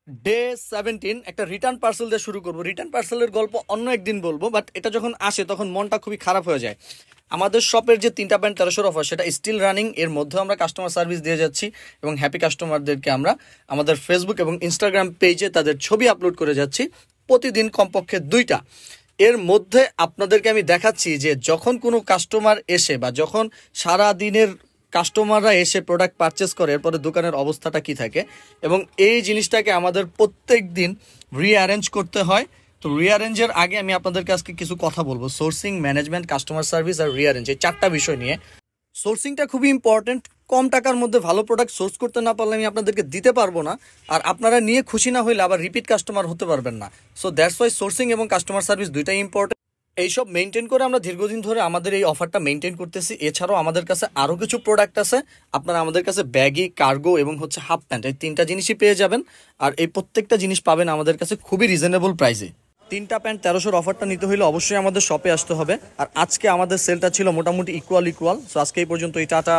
Day 17 একটা return parcel দিয়ে শুরু করব। রিটার্ন পার্সেলের গল্প অন্য একদিন বলবো, বাট এটা যখন আসে তখন মনটা খুবই খারাপ হয়ে যায়। আমাদের শপের যে 3টা প্যান্ট 1300 অফার, সেটা স্টিল রানিং। এর মধ্যে আমরা কাস্টমার সার্ভিস দিয়ে যাচ্ছি এবং হ্যাপি কাস্টমারদেরকে আমরা আমাদের ফেসবুক এবং ইনস্টাগ্রাম পেজে তাদের ছবি আপলোড করে যাচ্ছি প্রতিদিন কমপক্ষে 2টা। এর মধ্যে আপনাদেরকে আমি দেখাচ্ছি যে যখন কোনো কাস্টমার এসে বা যখন সারা দিনের কাস্টমাররা এসে প্রোডাক্ট পারচেস করে, এরপরে দোকানের অবস্থাটা কি থাকে, এবং এই জিনিসটাকে আমাদের প্রত্যেক দিন রিঅ্যারেঞ্জ করতে হয়। তো রিঅ্যারেঞ্জের আগে আমি আপনাদেরকে আজকে কিছু কথা বলবো। সোর্সিং, ম্যানেজমেন্ট, কাস্টমার সার্ভিস আর রিঅ্যারেঞ্জ, এই 4টা বিষয় নিয়ে। সোর্সিংটা খুবই ইম্পর্টেন্ট। কম টাকার মধ্যে ভালো প্রোডাক্ট সোর্স করতে না পারলে আমি আপনাদেরকে দিতে পারবো না, আর আপনারা নিয়ে খুশি না হইলে আবার রিপিট কাস্টমার হতে পারবেন না। সো দ্যাটস ওয়াই সোর্সিং এবং কাস্টমার সার্ভিস দুইটাই ইম্পর্টেন্ট। এইসব মেনটেন করে আমরা দীর্ঘদিন ধরে আমাদের এই অফারটা মেনটেন করতেছি। এছাড়াও আমাদের কাছে আরও কিছু প্রোডাক্ট আছে। আপনারা আমাদের কাছে ব্যাগি, কার্গো এবং হচ্ছে হাফ প্যান্ট, এই 3টা জিনিসই পেয়ে যাবেন। আর এই প্রত্যেকটা জিনিস পাবেন আমাদের কাছে খুবই রিজনেবল প্রাইসে। 3টা প্যান্ট 1300 অফারটা নিতে হলে অবশ্যই আমাদের শপে আসতে হবে। আর আজকে আমাদের সেলটা ছিল মোটামুটি ইকুয়াল। সো আজকে এই পর্যন্ত, টাটা।